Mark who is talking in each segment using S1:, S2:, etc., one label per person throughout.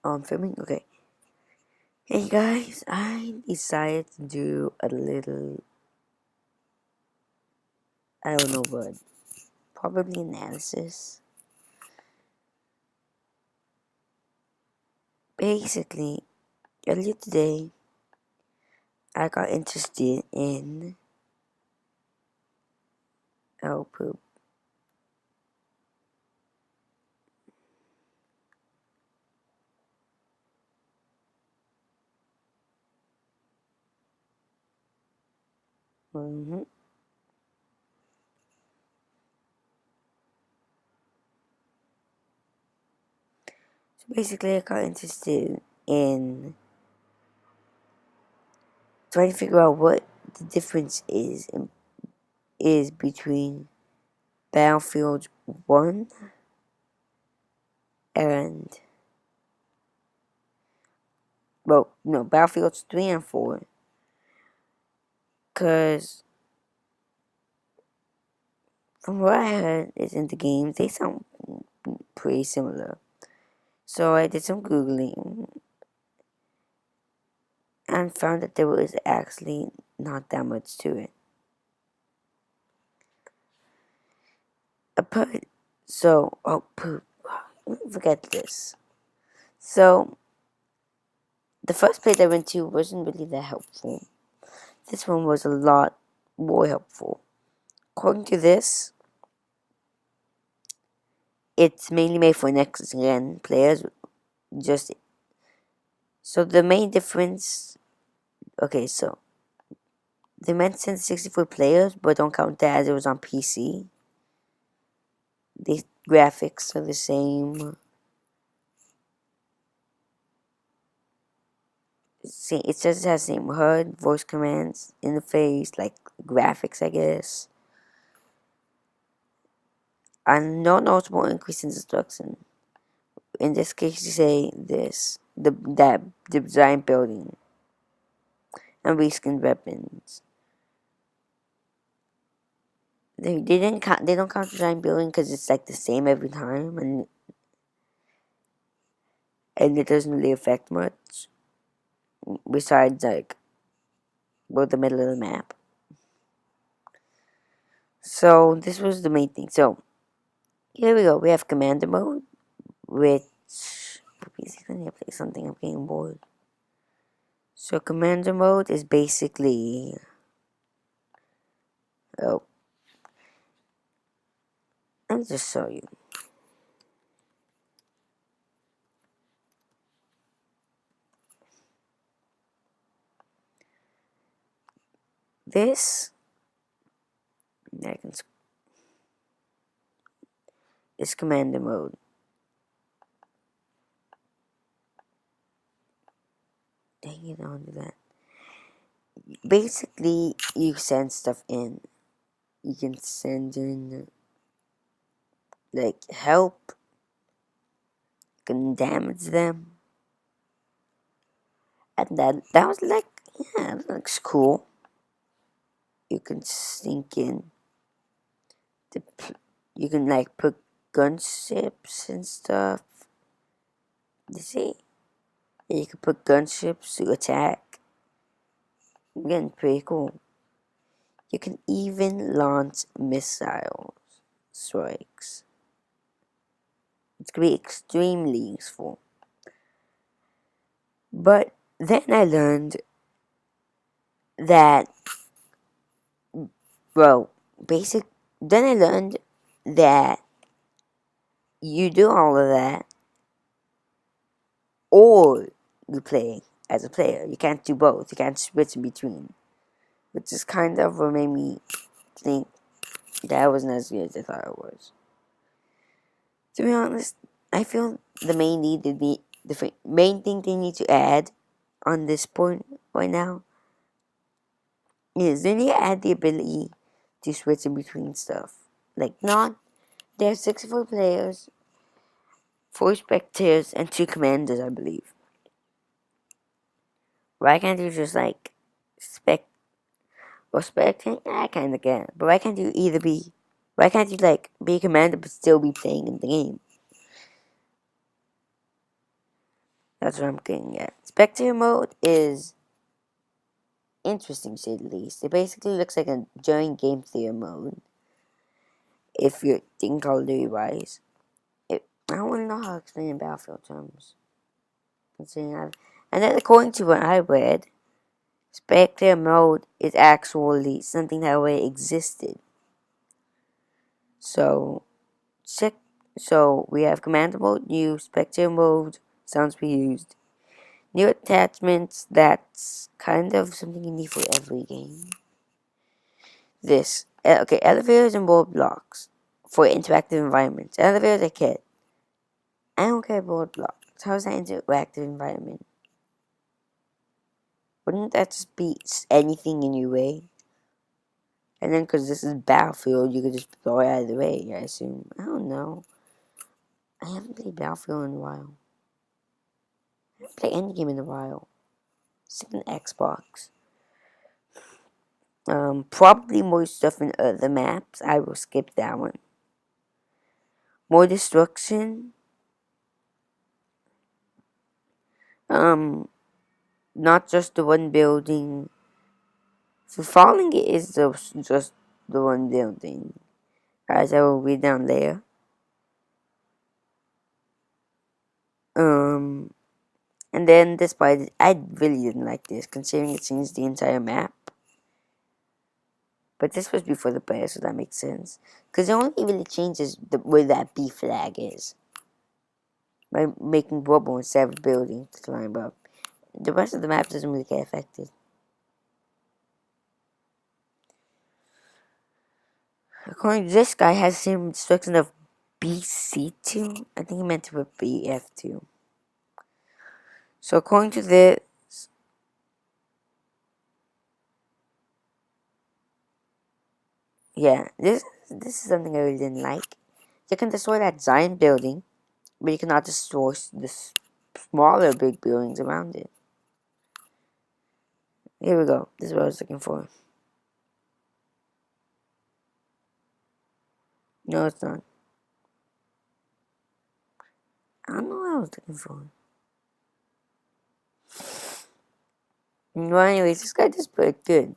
S1: Filming? Okay. Hey guys, I decided to do a little, I don't know what, probably analysis. Basically, earlier today, I got interested in, oh poop. hmm So basically, I got interested in trying to figure out what the difference is between Battlefield 1 and, well, no, Battlefields 3 and 4. Because from what I heard is in the games, they sound pretty similar. So I did some Googling and found that there was actually not that much to it. But, so, oh, poop. Forget this. So, the first place I went to wasn't really that helpful. This one was a lot more helpful. According to this, it's mainly made for next gen players. Just so the main difference. Okay, so they mentioned 64 players, but don't count that as it was on PC. The graphics are the same. See, it says it has the same HUD, voice commands, interface, like graphics, I guess. And no notable increase in destruction. In this case, you say this, the design building and reskinned weapons. They don't count design building because it's like the same every time, and it doesn't really affect much besides like about the middle of the map. So this was the main thing. So here we go. We have commander mode, which basically I need to play something. I'm getting bored. So commander mode is basically, oh, let me just show you. This is commander mode. Dang it, I don't do that. Basically, you send stuff in. You can send in like help. You can damage them, and that was like, yeah, that looks cool. You can sink in. You can like put gunships and stuff. You see, you can put gunships to attack. Again, pretty cool. You can even launch missile strikes. It's gonna be extremely useful. But then I learned that, well, then I learned that you do all of that, or you play as a player. You can't do both. You can't switch in between, which is kind of what made me think that wasn't as good as I thought it was. To be honest, I feel the main thing they need to add on this point right now is they need to add the ability to switch in between stuff. Like, not there's 64 players, 4 spectators, and 2 commanders, I believe. Why can't you just like spectate? I kinda can. But why can't you why can't you like be a commander but still be playing in the game? That's what I'm getting at. Spectator mode is interesting to say the least. It basically looks like a giant game theater mode. If you're thinking Call of Duty wise. I don't really know how to explain in Battlefield terms. And then according to what I read, spectator mode is actually something that already existed. So we have commander mode, new spectator mode, sounds reused. New attachments, that's kind of something you need for every game. Elevators and roadblocks for interactive environments. Elevators I care. I don't care about roadblocks. How is that interactive environment? Wouldn't that just be anything in your way? And then because this is Battlefield, you could just throw it out of the way, I assume. I don't know. I haven't played Battlefield in a while. I haven't played any game in a while. Except an Xbox. Probably more stuff in other maps. I will skip that one. More destruction. Not just the one building. So falling is just the one building. As I will read down there. And then this part, I really didn't like this, considering it changed the entire map. But this was before the player, so that makes sense. Because it only really changes where that B flag is. By making rubble instead of a building to climb up. The rest of the map doesn't really get affected. According to this guy, has the same destruction of BC2. I think he meant to put BF2. So according to this, yeah, this is something I really didn't like. You can destroy that giant building, but you cannot destroy the smaller big buildings around it. Here we go. This is what I was looking for. No, it's not. I don't know what I was looking for. Well, anyways, this guy just put it good.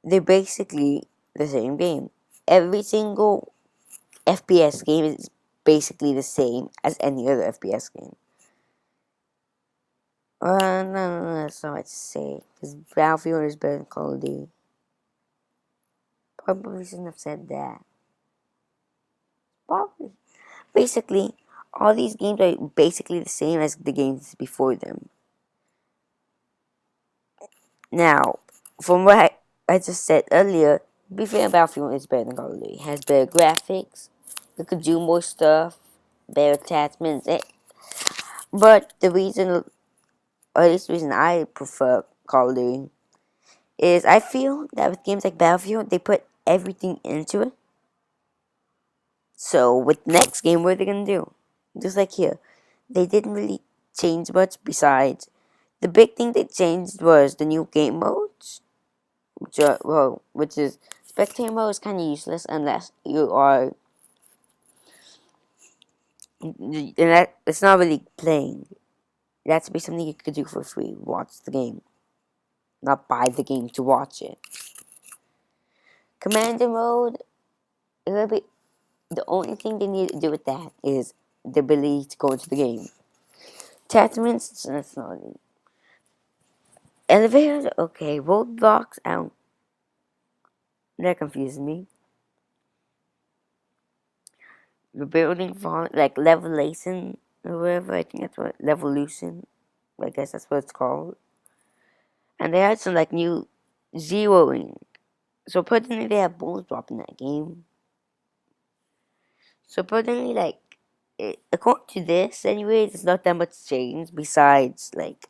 S1: They're basically the same game. Every single FPS game is basically the same as any other FPS game. No, that's not what to say. Because Battlefield is better than Call of Duty. Probably shouldn't have said that. Probably. Basically, all these games are basically the same as the games before them. Now, from what I just said earlier, be fair, Battlefield is better than Call of Duty. It has better graphics. You could do more stuff. Better attachments. But the reason, or at least the reason I prefer Call of Duty, is I feel that with games like Battlefield, they put everything into it. So with next game, what are they gonna do? Just like here, they didn't really change much besides the big thing they changed was the new game modes, which is spectator mode is kind of useless unless you are, and that it's not really playing. That's be something you could do for free. Watch the game, not buy the game to watch it. Commander mode, it'll be the only thing they need to do with that is the ability to go into the game. Attachments, that's not it. Elevators, okay. Roadblocks, I don't. That confuses me. The building fall, like levelation or whatever. I think that's what levolution. I guess that's what it's called. And they had some like new zeroing. So apparently they have balls drop in that game. So apparently, like, according to this, anyways, it's not that much change besides like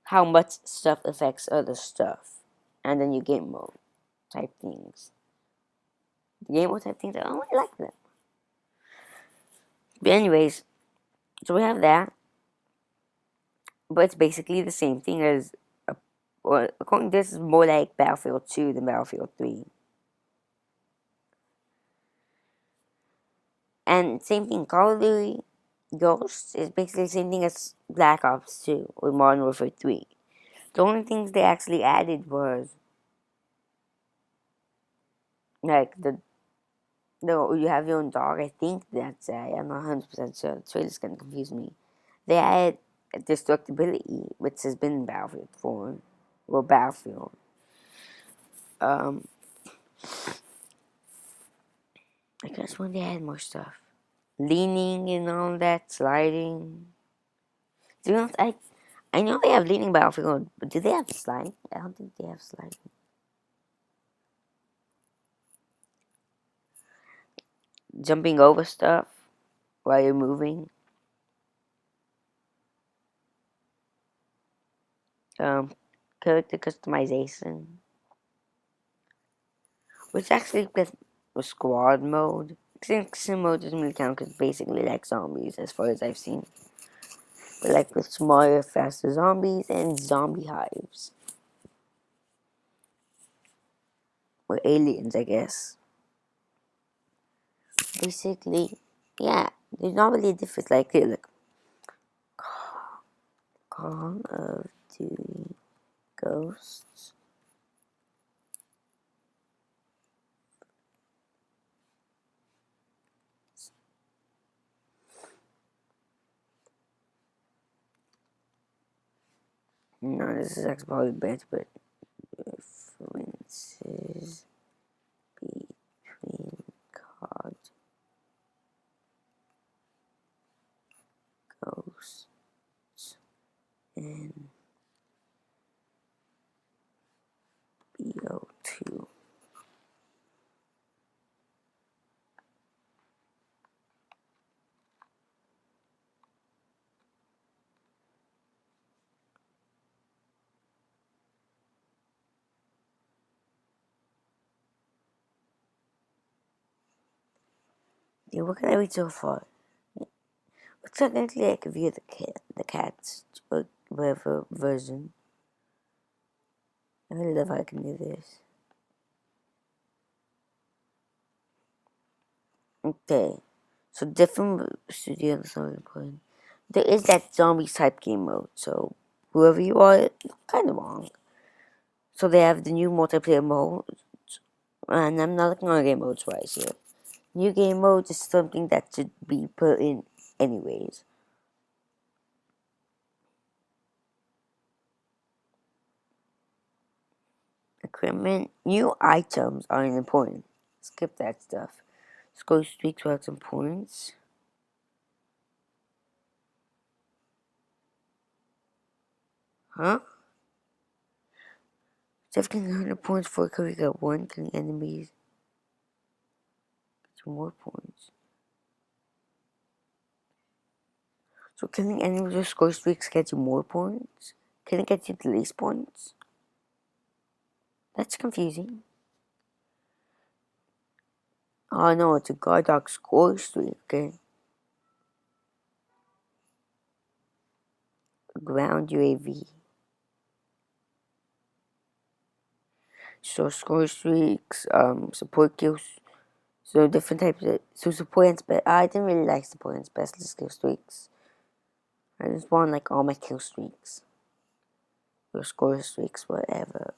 S1: how much stuff affects other stuff, and then you game mode type things. The game mode type things, I don't really like them. But anyways, so we have that, but it's basically the same thing as, according to this, is more like Battlefield 2 than Battlefield 3. And same thing, Call of Duty, Ghosts is basically the same thing as Black Ops 2 or Modern Warfare 3. The only things they actually added was like the no, you have your own dog. I think that's I'm not 100% sure. The trailer's gonna confuse me. They added destructibility, which has been in Battlefield 4 or Battlefield. I guess when they add more stuff, leaning and all that, sliding. Do you know? I know they have leaning Battlefield, but do they have sliding? I don't think they have sliding. Jumping over stuff while you're moving. Um, Character customization, which actually with squad mode. Sim mode doesn't really count because basically like zombies as far as I've seen. But like with smaller, faster zombies and zombie hives. Or aliens, I guess. Basically, yeah, there's not really a difference. Like, here, look. Call of Duty Ghosts. No, this is actually probably better, but differences between COD Ghosts and BO2. Yeah, what can I read so far? Looks like actually I could view the cat's or whatever version. I really love how I can do this. Okay, so different studios are important. There is that zombie type game mode, so whoever you are, you're kind of wrong. So they have the new multiplayer mode, and I'm not looking on game modes right here. New game mode is something that should be put in anyways. Equipment, new items aren't important. Skip that stuff. Score streaks without some points. Huh? 1,700 points for killing at one, killing enemies. Get more points. So killing enemies with score streaks gets you more points? Can it get you the least points? That's confusing. Oh no, it's a guard dog score streak, okay? Ground UAV. So score streaks, support kills. So different types of support and I didn't really like support and specialist kill streaks. I just want like all my kill streaks. Or score streaks, whatever.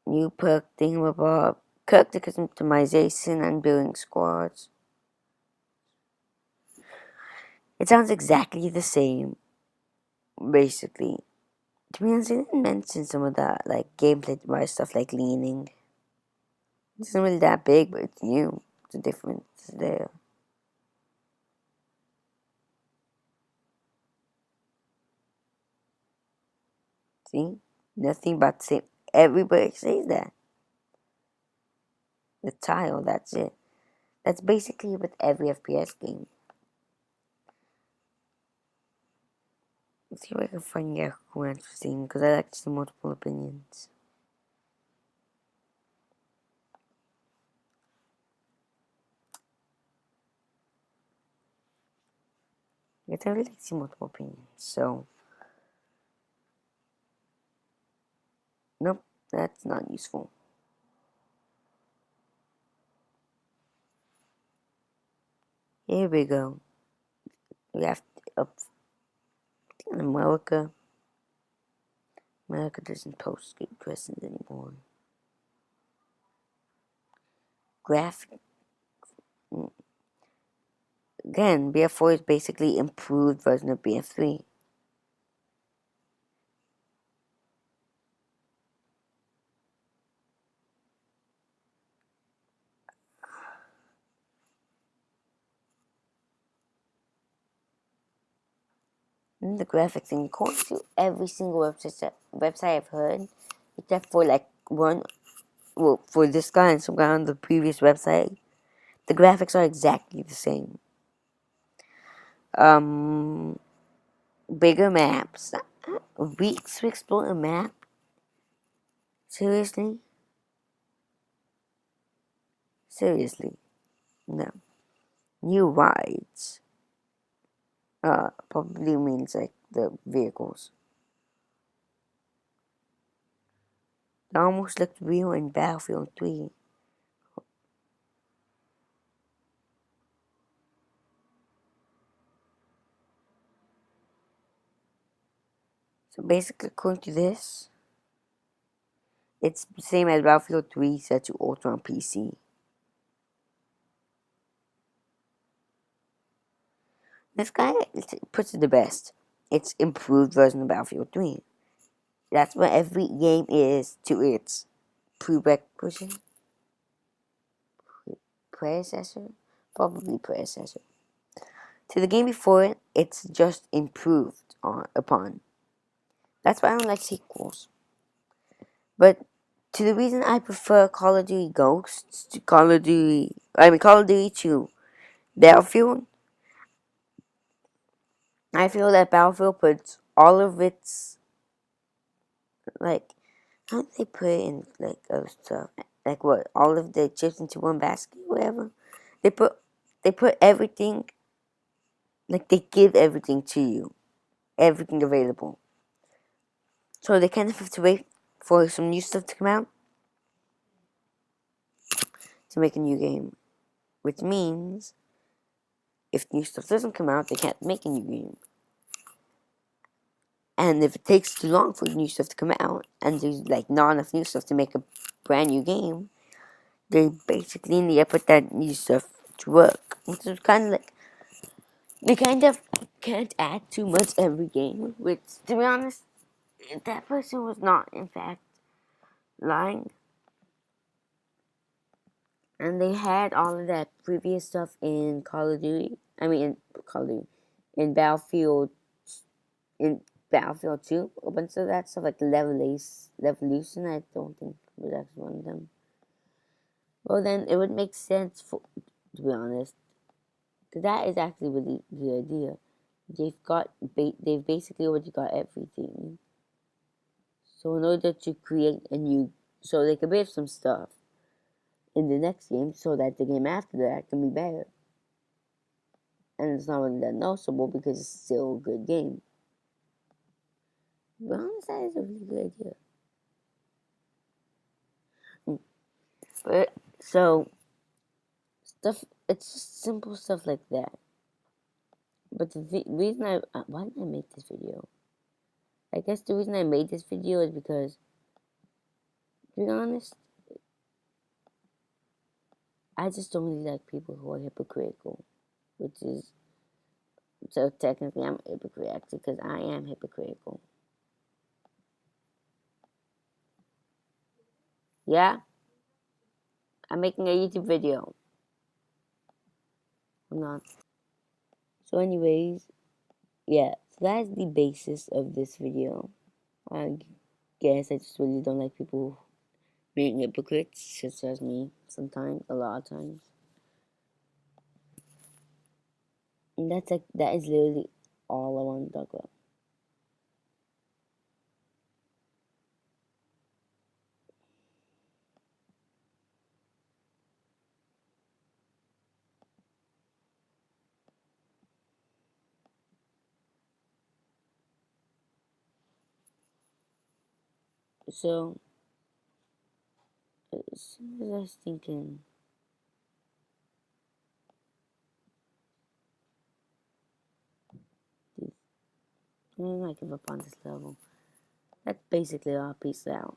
S1: New perk thingamabob. Character customization and building squads. It sounds exactly the same, basically. To be honest, I didn't mention some of that, like gameplay wise stuff like leaning. It's not really that big, but it's new. It's a difference there. See? Nothing but the same. Everybody says that. The tile, that's it. That's basically with every FPS game. Let's see if I can find Yahoo interesting, because I like to see multiple opinions. I don't really like to see multiple opinions, so... Nope, that's not useful. Here we go. we have up in America. America doesn't post good questions anymore. Graphic. Again, BF4 is basically improved version of BF3. And the graphic thing, according to every single website I've heard, except for like one, well, for this guy and some guy on the previous website, the graphics are exactly the same. Bigger maps. Weeks to explore a map? Seriously? Seriously? No. New rides. Probably means like the vehicles. They almost looked real in Battlefield 3. So basically, according to this, it's the same as Battlefield 3 set to Ultra on PC. This guy puts it the best. It's improved version of Battlefield 3. That's what every game is to its prerequisite predecessor, probably predecessor. To the game before it, it's just improved upon. That's why I don't like sequels. But to the reason I prefer Call of Duty Ghosts to Call of Duty 2 Battlefield, I feel that Battlefield puts all of its, like, how do they put it in, like, other stuff? Like what? All of the chips into one basket, whatever. They put everything, like they give everything to you, everything available. So they kind of have to wait for some new stuff to come out to make a new game, which means if new stuff doesn't come out, they can't make a new game. And if it takes too long for new stuff to come out, and there's like not enough new stuff to make a brand new game, they basically need to put that new stuff to work. Which is kind of like, they kind of can't add too much every game, which, to be honest, that person was not, in fact, lying. And they had all of that previous stuff in Call of Duty. In Call of Duty. In Battlefield. In Battlefield 2. A bunch of that stuff, like Revolution, I don't think was actually one of them. Well, then it would make sense, to be honest. Because that is actually really the idea. They've basically already got everything. So in order to create a new, so they can build some stuff in the next game, so that the game after that can be better. And it's not really that noticeable because it's still a good game. But honestly, that is a really good idea. But so stuff, it's just simple stuff like that. But the reason why did I make this video? I guess the reason I made this video is because, to be honest, I just don't really like people who are hypocritical, which is, so technically I'm a hypocrite actually, because I am hypocritical. Yeah? I'm making a YouTube video. I'm not. So anyways, yeah, so that's the basis of this video. I guess I just really don't like people being hypocrites, just as me, sometimes, a lot of times. And that is literally all I want to talk about. So, as soon as I was thinking, I give up on this level. That's basically all. Peace out.